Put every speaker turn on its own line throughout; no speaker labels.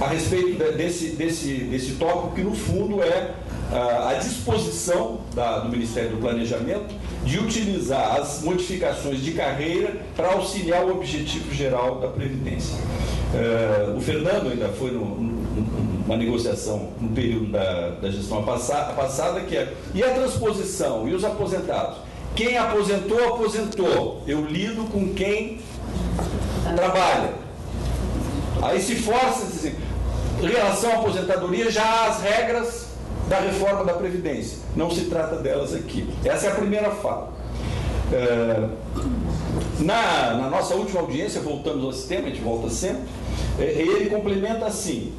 respeito desse tópico, que no fundo é a disposição do Ministério do Planejamento de utilizar as modificações de carreira para auxiliar o objetivo geral da Previdência. O Fernando ainda foi numa negociação no período da gestão passada, que é: e a transposição? E os aposentados? Quem aposentou, aposentou. Eu lido com quem trabalha. Aí se força, assim, em relação à aposentadoria, já há as regras da reforma da Previdência. Não se trata delas aqui. Essa é a primeira fala. Na nossa última audiência, voltamos ao sistema, a gente volta sempre, ele complementa assim: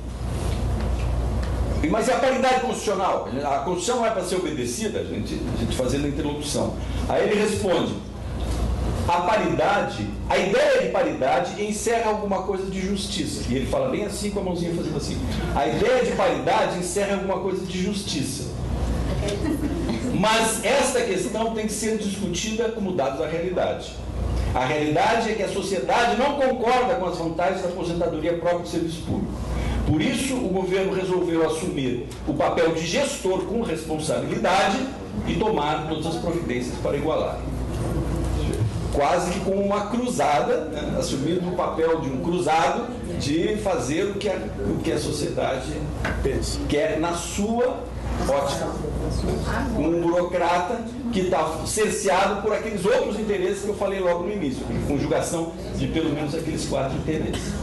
mas e a paridade constitucional? A Constituição não é para ser obedecida, a gente fazendo a interlocução. Aí ele responde: a ideia de paridade encerra alguma coisa de justiça. E ele fala bem assim, com a mãozinha fazendo assim: a ideia de paridade encerra alguma coisa de justiça. Mas esta questão tem que ser discutida como dado da realidade. A realidade é que a sociedade não concorda com as vantagens da aposentadoria própria do serviço público. Por isso, o governo resolveu assumir o papel de gestor com responsabilidade e tomar todas as providências para igualar. Quase que com uma cruzada, né? Assumindo o papel de um cruzado de fazer o que a sociedade quer na sua ótica. Um burocrata que está cerceado por aqueles outros interesses que eu falei logo no início, conjugação de pelo menos aqueles 4 interesses.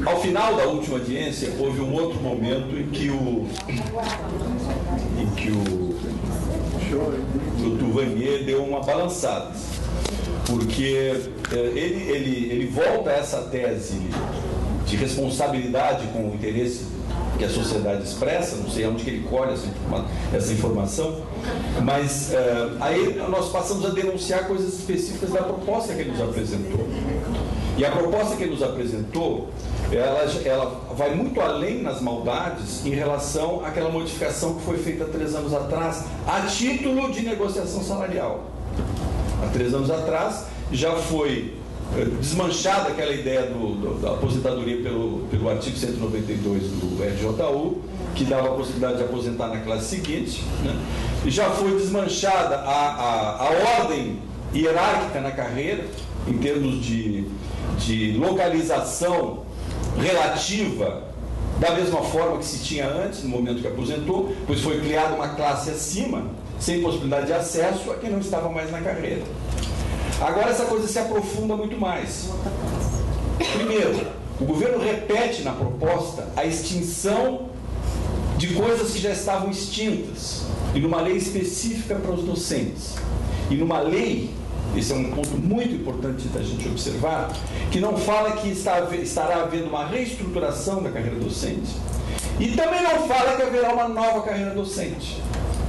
Ao final da última audiência, houve um outro momento em que o Duvanier deu uma balançada, porque ele volta a essa tese de responsabilidade com o interesse que a sociedade expressa. Não sei onde que ele colhe essa informação, mas aí nós passamos a denunciar coisas específicas da proposta que ele nos apresentou. E a proposta que ele nos apresentou, ela vai muito além nas maldades em relação àquela modificação que foi feita há 3 anos atrás, a título de negociação salarial. Há 3 anos atrás já foi desmanchada aquela ideia da aposentadoria pelo artigo 192 do RJU, que dava a possibilidade de aposentar na classe seguinte, né? E já foi desmanchada a ordem hierárquica na carreira, em termos de localização relativa, da mesma forma que se tinha antes, no momento que aposentou, pois foi criada uma classe acima, sem possibilidade de acesso a quem não estava mais na carreira. Agora essa coisa se aprofunda muito mais. Primeiro, o governo repete na proposta a extinção de coisas que já estavam extintas, e numa lei específica para os docentes. E numa lei, esse é um ponto muito importante da gente observar, que não fala que estará havendo uma reestruturação da carreira docente, e também não fala que haverá uma nova carreira docente.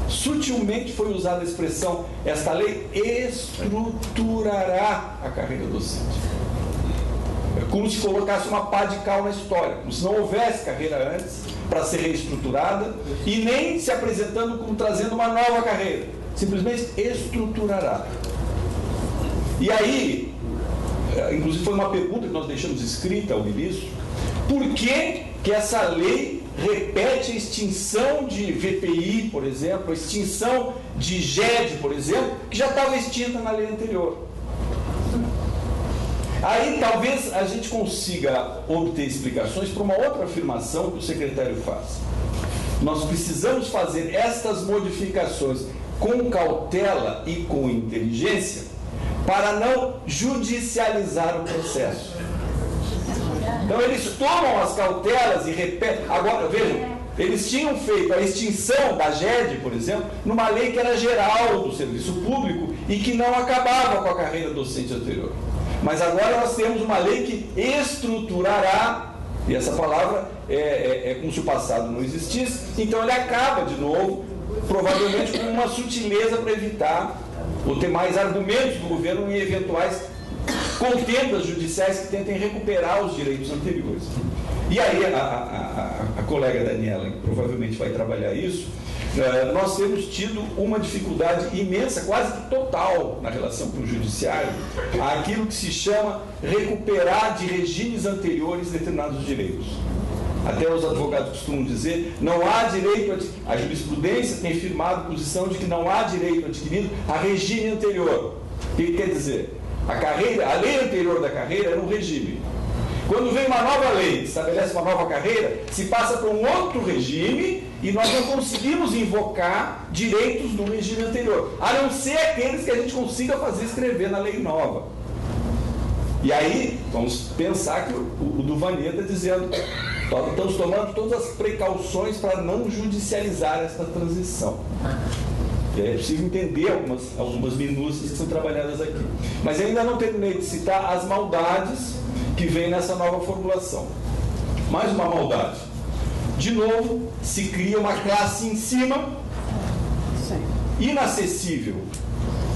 Sutilmente foi usada a expressão: esta lei estruturará a carreira docente. É como se colocasse uma pá de cal na história, como se não houvesse carreira antes para ser reestruturada, e nem se apresentando como trazendo uma nova carreira. Simplesmente estruturará. E aí, inclusive foi uma pergunta que nós deixamos escrita ao ministro: por que essa lei repete a extinção de VPI, por exemplo, a extinção de GED, por exemplo, que já estava extinta na lei anterior? Aí talvez a gente consiga obter explicações para uma outra afirmação que o secretário faz. Nós precisamos fazer estas modificações com cautela e com inteligência para não judicializar o processo. Então eles tomam as cautelas e repetem. Agora, vejam, eles tinham feito a extinção da GED, por exemplo, numa lei que era geral do serviço público e que não acabava com a carreira docente anterior. Mas agora nós temos uma lei que estruturará, e essa palavra é como se o passado não existisse, então ele acaba de novo, provavelmente com uma sutileza para evitar ou ter mais argumentos do governo em eventuais contendas judiciais que tentem recuperar os direitos anteriores. E aí a colega Daniela, que provavelmente vai trabalhar isso, nós temos tido uma dificuldade imensa, quase que total, na relação com o judiciário, aquilo que se chama recuperar de regimes anteriores determinados direitos. Até os advogados costumam dizer, não há direito, a jurisprudência tem firmado a posição de que não há direito adquirido a regime anterior. O que quer dizer? A lei anterior da carreira era um regime. Quando vem uma nova lei, estabelece uma nova carreira, se passa para um outro regime e nós não conseguimos invocar direitos do regime anterior, a não ser aqueles que a gente consiga fazer escrever na lei nova. E aí, vamos pensar que o Duvanier está dizendo, estamos tomando todas as precauções para não judicializar essa transição. É possível entender algumas minúcias que são trabalhadas aqui. Mas ainda não terminei de citar as maldades que vem nessa nova formulação. Mais uma maldade. De novo, se cria uma classe em cima, inacessível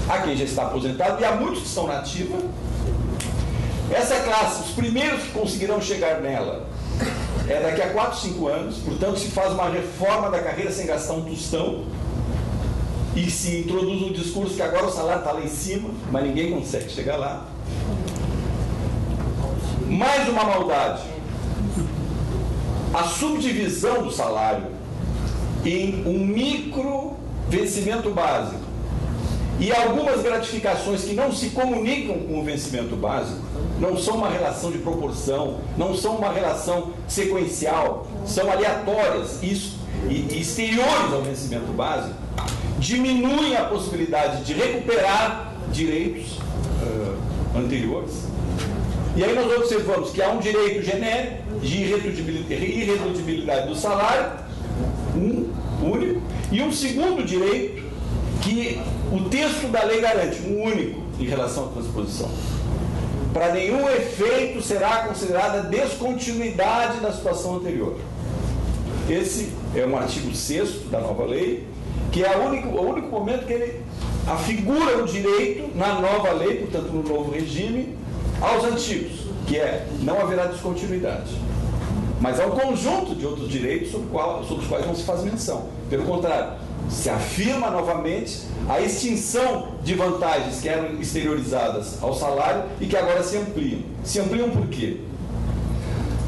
a quem já está aposentado, e há muitos que estão na ativa. Essa classe, os primeiros que conseguirão chegar nela, é daqui a 4, 5 anos, portanto se faz uma reforma da carreira sem gastar um tostão, e se introduz um discurso que agora o salário está lá em cima, mas ninguém consegue chegar lá. Mais uma maldade. A subdivisão do salário em um micro vencimento básico e algumas gratificações que não se comunicam com o vencimento básico, não são uma relação de proporção, não são uma relação sequencial, são aleatórias e exteriores ao vencimento básico, diminuem a possibilidade de recuperar direitos anteriores. E aí nós observamos que há um direito genérico de irredutibilidade do salário, um único, e um segundo direito que o texto da lei garante, um único, em relação à transposição. Para nenhum efeito será considerada descontinuidade da situação anterior. Esse é um artigo 6º da nova lei, que é o único momento que ele afigura o direito na nova lei, portanto no novo regime, aos antigos, que é, não haverá descontinuidade. Mas há um conjunto de outros direitos sobre os quais não se faz menção. Pelo contrário, se afirma novamente a extinção de vantagens que eram exteriorizadas ao salário e que agora se ampliam. Se ampliam por quê?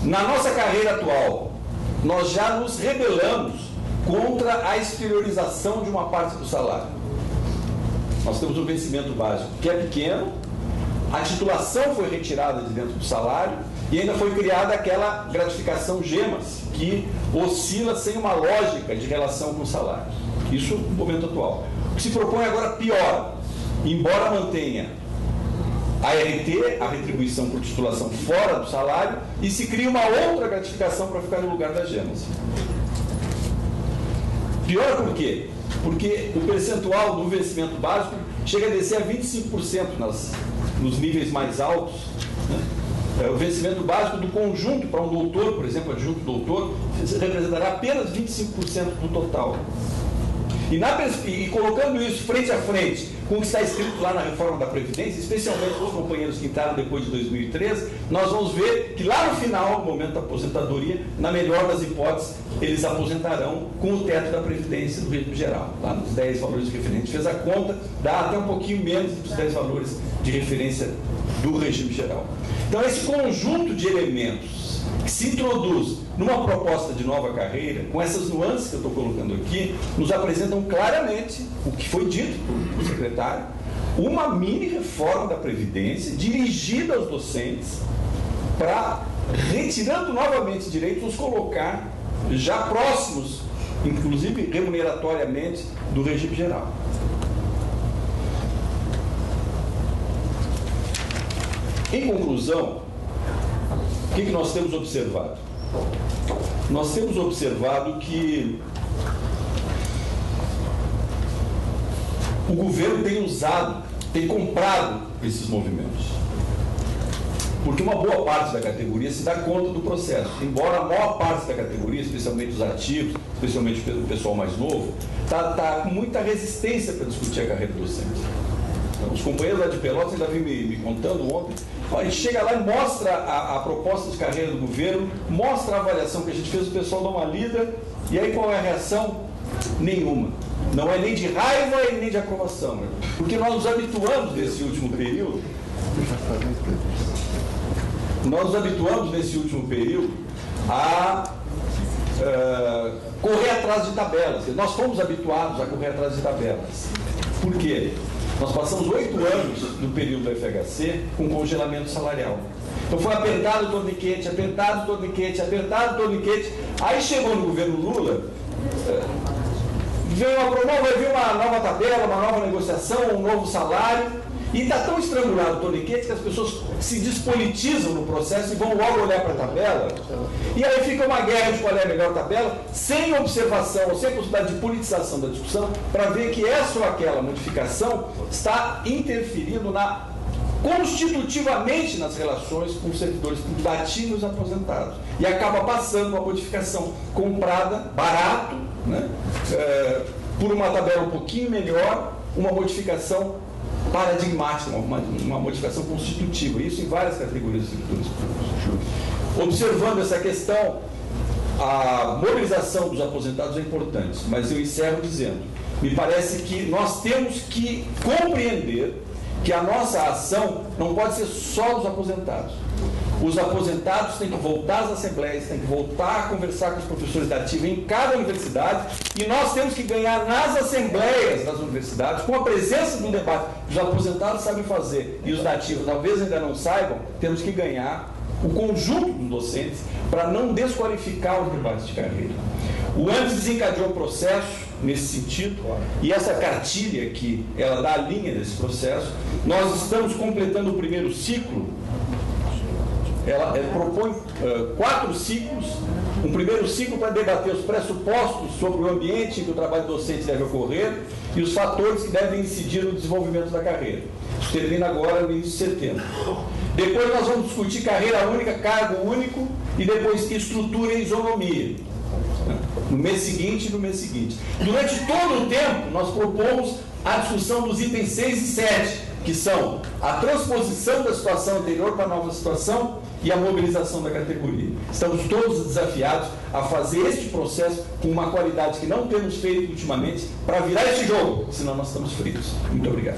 Na nossa carreira atual, nós já nos rebelamos contra a exteriorização de uma parte do salário. Nós temos um vencimento básico que é pequeno, a titulação foi retirada de dentro do salário e ainda foi criada aquela gratificação gemas, que oscila sem uma lógica de relação com o salário. Isso no momento atual. O que se propõe agora pior, embora mantenha a RT, a retribuição por titulação fora do salário, e se cria uma outra gratificação para ficar no lugar das gemas. Pior por quê? Porque o percentual do vencimento básico chega a descer a 25% nos níveis mais altos, né? O vencimento básico do conjunto para um doutor, por exemplo, adjunto doutor, representará apenas 25% do total. E colocando isso frente a frente com o que está escrito lá na reforma da Previdência, especialmente os companheiros que entraram depois de 2013, nós vamos ver que lá no final, no momento da aposentadoria, na melhor das hipóteses, eles aposentarão com o teto da Previdência do regime geral, lá nos 10 valores de referência. A gente fez a conta, dá até um pouquinho menos dos 10 valores de referência do regime geral. Então, esse conjunto de elementos que se introduz numa proposta de nova carreira, com essas nuances que eu estou colocando aqui, nos apresentam claramente o que foi dito pelo secretário, uma mini reforma da Previdência dirigida aos docentes para, retirando novamente direitos, nos colocar já próximos, inclusive remuneratoriamente, do regime geral. Em conclusão, o que nós temos observado? Nós temos observado que o governo tem comprado esses movimentos. Porque uma boa parte da categoria se dá conta do processo. Embora a maior parte da categoria, especialmente os ativos, especialmente o pessoal mais novo, está com muita resistência para discutir a carreira docente. Os companheiros lá de Pelotas ainda vinham me contando ontem. A gente chega lá e mostra a proposta de carreira do governo, mostra a avaliação que a gente fez, o pessoal dá uma lida, e aí qual é a reação? Nenhuma. Não é nem de raiva e nem de aprovação. Né? Porque nós nos habituamos nesse último período, a correr atrás de tabelas. Nós fomos habituados a correr atrás de tabelas. Por quê? Nós passamos 8 anos do período do FHC com congelamento salarial. Então foi apertado o torniquete, apertado o torniquete, apertado o torniquete. Aí chegou no governo Lula, vai vir uma nova tabela, uma nova negociação, um novo salário. E está tão estrangulado o torniquete que as pessoas se despolitizam no processo e vão logo olhar para a tabela. E aí fica uma guerra de qual é a melhor tabela, sem observação, ou sem possibilidade de politização da discussão, para ver que essa ou aquela modificação está interferindo constitutivamente nas relações com os servidores públicos ativos e aposentados. E acaba passando uma modificação comprada, barato, né, por uma tabela um pouquinho melhor, uma modificação paradigmática, uma modificação constitutiva, isso em várias categorias de servidores públicos. Observando essa questão, a mobilização dos aposentados é importante, mas eu encerro dizendo, me parece que nós temos que compreender que a nossa ação não pode ser só dos aposentados. Os aposentados têm que voltar às assembleias, têm que voltar a conversar com os professores da ativa em cada universidade, e nós temos que ganhar nas assembleias das universidades, com a presença do debate que os aposentados sabem fazer e os da ativa talvez ainda não saibam, temos que ganhar o conjunto dos docentes para não desqualificar os debates de carreira. O ANDES desencadeou um processo nesse sentido, e essa cartilha aqui, ela dá a linha desse processo. Nós estamos completando o primeiro ciclo. Ela propõe 4 ciclos, um primeiro ciclo para debater os pressupostos sobre o ambiente em que o trabalho docente deve ocorrer e os fatores que devem incidir no desenvolvimento da carreira. Isso termina agora no início de setembro. Depois nós vamos discutir carreira única, cargo único e depois estrutura e isonomia. No mês seguinte e no mês seguinte. Durante todo o tempo, nós propomos a discussão dos itens 6 e 7, que são a transposição da situação anterior para a nova situação e a mobilização da categoria. Estamos todos desafiados a fazer este processo com uma qualidade que não temos feito ultimamente para virar este jogo, senão nós estamos fritos. Muito obrigado.